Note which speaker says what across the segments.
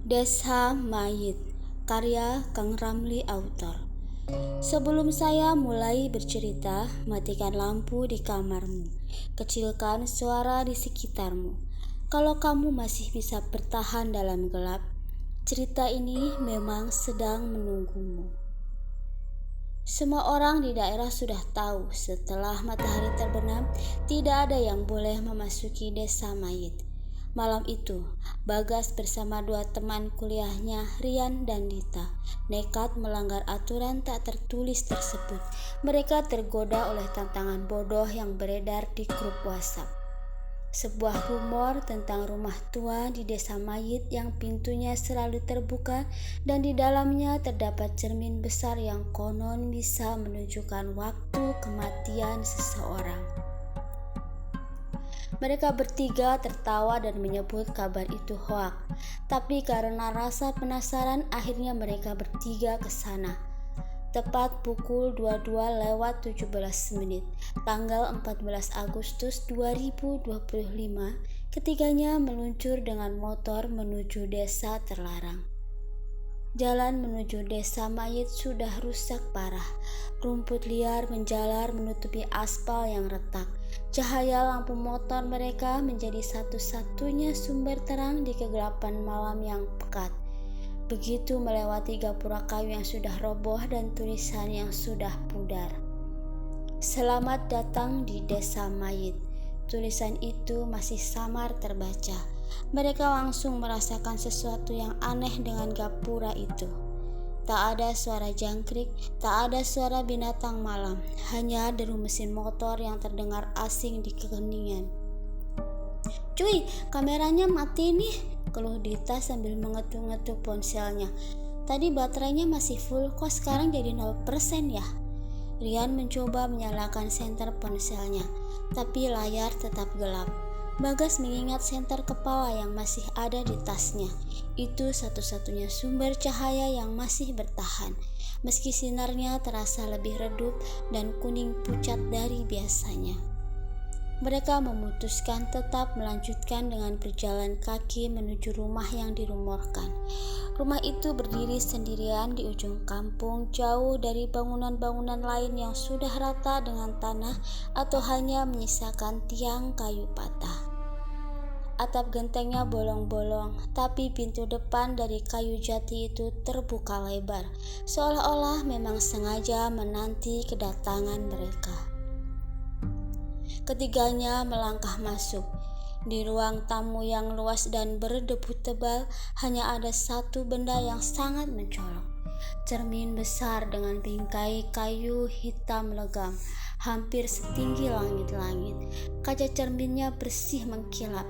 Speaker 1: Desa Mayit, karya Kang Ramli autor. Sebelum saya mulai bercerita, matikan lampu di kamarmu, kecilkan suara di sekitarmu. Kalau kamu masih bisa bertahan dalam gelap, cerita ini memang sedang menunggumu. Semua orang di daerah sudah tahu setelah matahari terbenam, tidak ada yang boleh memasuki Desa Mayit. Malam itu, Bagas bersama dua teman kuliahnya, Rian dan Dita, nekat melanggar aturan tak tertulis tersebut. Mereka tergoda oleh tantangan bodoh yang beredar di grup WhatsApp. Sebuah rumor tentang rumah tua di Desa Mayit yang pintunya selalu terbuka dan di dalamnya terdapat cermin besar yang konon bisa menunjukkan waktu kematian seseorang. Mereka bertiga tertawa dan menyebut kabar itu hoak. Tapi karena rasa penasaran, akhirnya mereka bertiga ke sana. Tepat pukul 22:17, tanggal 14 Agustus 2025, ketiganya meluncur dengan motor menuju desa terlarang. Jalan menuju Desa Mayit sudah rusak parah. Rumput liar menjalar menutupi aspal yang retak. Cahaya lampu motor mereka menjadi satu-satunya sumber terang di kegelapan malam yang pekat. Begitu melewati gapura kayu yang sudah roboh dan tulisan yang sudah pudar. Selamat datang di Desa Mayit. Tulisan itu masih samar terbaca. Mereka langsung merasakan sesuatu yang aneh dengan gapura itu. Tak ada suara jangkrik, tak ada suara binatang malam, hanya deru mesin motor yang terdengar asing di keheningan. "Cuy, kameranya mati nih," keluh Dita sambil mengetuk-ngetuk ponselnya. "Tadi baterainya masih full, kok sekarang jadi 0% ya?" Rian mencoba menyalakan senter ponselnya, tapi layar tetap gelap. Bagas mengingat senter kepala yang masih ada di tasnya. Itu satu-satunya sumber cahaya yang masih bertahan, meski sinarnya terasa lebih redup dan kuning pucat dari biasanya. Mereka memutuskan tetap melanjutkan dengan berjalan kaki menuju rumah yang dirumorkan. Rumah itu berdiri sendirian di ujung kampung, jauh dari bangunan-bangunan lain yang sudah rata dengan tanah atau hanya menyisakan tiang kayu patah. Atap gentengnya bolong-bolong, tapi pintu depan dari kayu jati itu terbuka lebar, seolah-olah memang sengaja menanti kedatangan mereka. Ketiganya melangkah masuk. Di ruang tamu yang luas dan berdebu tebal, hanya ada satu benda yang sangat mencolok. Cermin besar dengan bingkai kayu hitam legam, hampir setinggi langit-langit. Kaca cerminnya bersih mengkilap,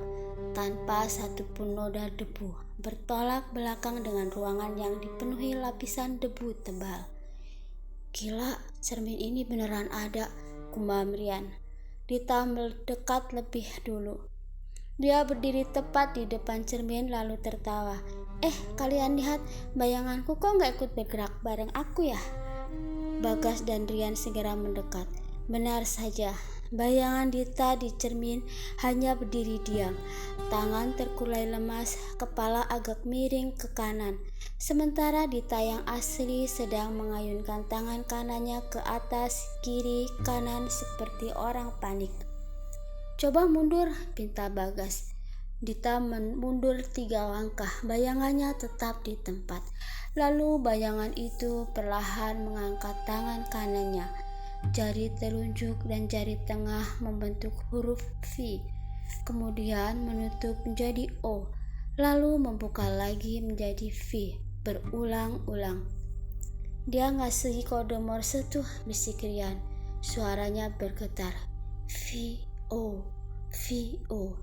Speaker 1: tanpa satupun noda debu, bertolak belakang dengan ruangan yang dipenuhi lapisan debu tebal. "Gila, cermin ini beneran ada," gumam Rian. Dita mendekat lebih dulu. Dia berdiri tepat di depan cermin lalu tertawa. Kalian lihat, bayanganku kok gak ikut bergerak bareng aku ya?" Bagas dan Rian segera mendekat. Benar saja, bayangan Dita di cermin hanya berdiri diam, tangan terkulai lemas, kepala agak miring ke kanan. Sementara Dita yang asli sedang mengayunkan tangan kanannya ke atas, kiri, kanan seperti orang panik. "Coba mundur," pinta Bagas. Dita mundur 3 langkah, bayangannya tetap di tempat. Lalu bayangan itu perlahan mengangkat tangan kanannya. Jari telunjuk dan jari tengah membentuk huruf V, kemudian menutup menjadi O, lalu membuka lagi menjadi V, berulang-ulang. "Dia ngasih kode Morse tuh," bisik Rian. Suaranya bergetar. V-O, V-O.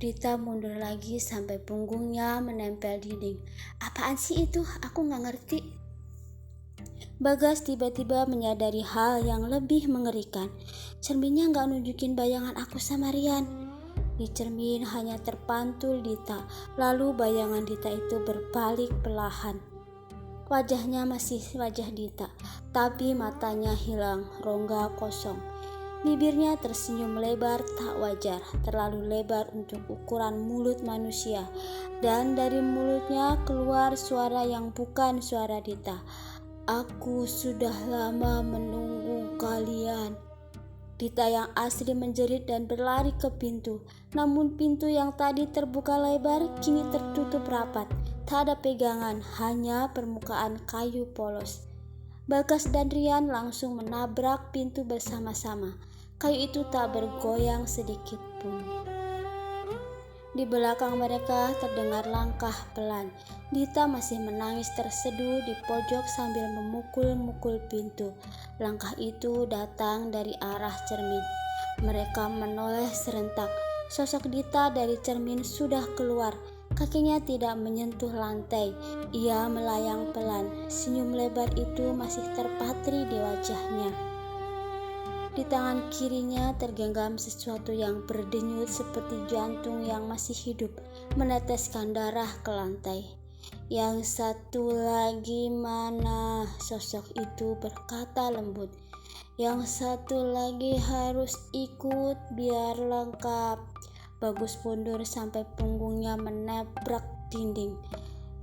Speaker 1: Dita mundur lagi sampai punggungnya menempel dinding. "Apaan sih itu? Aku gak ngerti." Bagas tiba-tiba menyadari hal yang lebih mengerikan. Cerminnya gak nunjukin bayangan aku sama Rian. Di cermin hanya terpantul Dita, lalu bayangan Dita itu berbalik perlahan. Wajahnya masih wajah Dita, tapi matanya hilang, rongga kosong. Bibirnya tersenyum lebar tak wajar, terlalu lebar untuk ukuran mulut manusia. Dan dari mulutnya keluar suara yang bukan suara Dita. "Aku sudah lama menunggu kalian." Dita yang asli menjerit dan berlari ke pintu. Namun pintu yang tadi terbuka lebar kini tertutup rapat. Tak ada pegangan, hanya permukaan kayu polos. Bagas dan Rian langsung menabrak pintu bersama-sama. Kayu itu tak bergoyang sedikit pun. Di belakang mereka terdengar langkah pelan. Dita masih menangis terseduh di pojok sambil memukul-mukul pintu. Langkah itu datang dari arah cermin. Mereka menoleh serentak. Sosok Dita dari cermin sudah keluar. Kakinya tidak menyentuh lantai. Ia melayang pelan. Senyum lebar itu masih terpatri di wajahnya. Di tangan kirinya tergenggam sesuatu yang berdenyut seperti jantung yang masih hidup, meneteskan darah ke lantai. "Yang satu lagi mana?" sosok itu berkata lembut. "Yang satu lagi harus ikut biar lengkap." Bagus mundur sampai punggungnya menabrak dinding.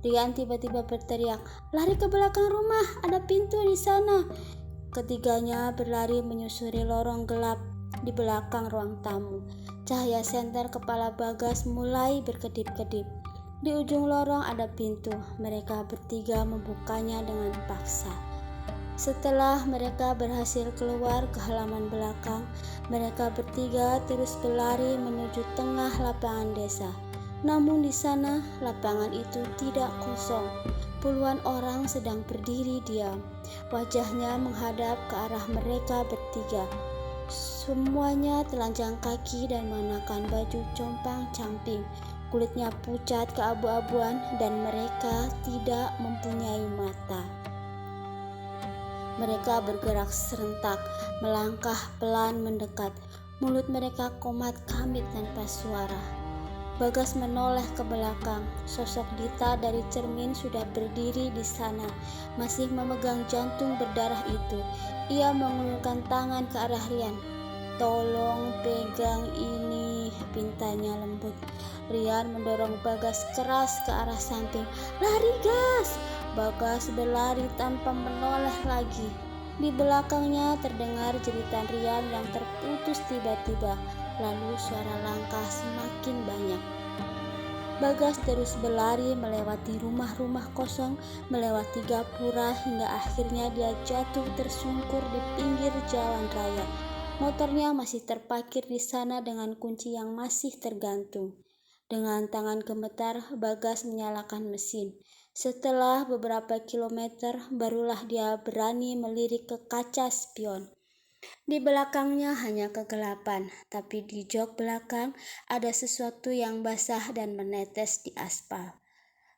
Speaker 1: Rian tiba-tiba berteriak, "Lari ke belakang rumah, ada pintu di sana." Ketiganya berlari menyusuri lorong gelap di belakang ruang tamu. Cahaya senter kepala Bagas mulai berkedip-kedip. Di ujung lorong ada pintu. Mereka bertiga membukanya dengan paksa. Setelah mereka berhasil keluar ke halaman belakang, mereka bertiga terus berlari menuju tengah lapangan desa. Namun di sana lapangan itu tidak kosong. Puluhan orang sedang berdiri diam. Wajahnya menghadap ke arah mereka bertiga. Semuanya telanjang kaki dan mengenakan baju compang-camping. Kulitnya pucat keabu-abuan dan mereka tidak mempunyai mata. Mereka bergerak serentak, melangkah pelan mendekat. Mulut mereka komat kamit tanpa suara. Bagas menoleh ke belakang. Sosok Dita dari cermin sudah berdiri di sana, masih memegang jantung berdarah itu. Ia mengulurkan tangan ke arah Rian. "Tolong pegang ini," pintanya lembut. Rian mendorong Bagas keras ke arah samping. "Lari, gas!" Bagas berlari tanpa menoleh lagi. Di belakangnya terdengar jeritan Rian yang terputus tiba-tiba. Lalu suara langkah semakin banyak. Bagas terus berlari melewati rumah-rumah kosong, melewati gapura hingga akhirnya dia jatuh tersungkur di pinggir jalan raya. Motornya masih terparkir di sana dengan kunci yang masih tergantung. Dengan tangan gemetar, Bagas menyalakan mesin. Setelah beberapa kilometer, barulah dia berani melirik ke kaca spion. Di belakangnya hanya kegelapan, tapi di jok belakang ada sesuatu yang basah dan menetes di aspal.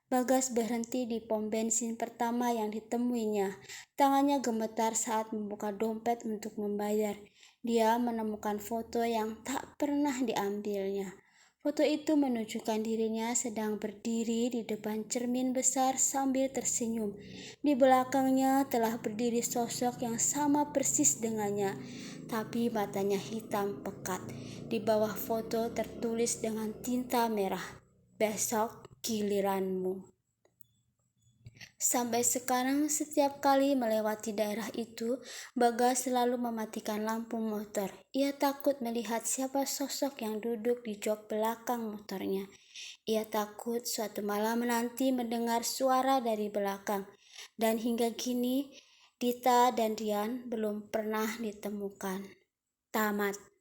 Speaker 1: Bagas berhenti di pom bensin pertama yang ditemuinya. Tangannya gemetar saat membuka dompet untuk membayar. Dia menemukan foto yang tak pernah diambilnya. Foto itu menunjukkan dirinya sedang berdiri di depan cermin besar sambil tersenyum. Di belakangnya telah berdiri sosok yang sama persis dengannya, tapi matanya hitam pekat. Di bawah foto tertulis dengan tinta merah, "Besok giliranmu." Sampai sekarang setiap kali melewati daerah itu, Bagas selalu mematikan lampu motor. Ia takut melihat siapa sosok yang duduk di jok belakang motornya. Ia takut suatu malam nanti mendengar suara dari belakang. Dan hingga kini, Dita dan Rian belum pernah ditemukan. Tamat.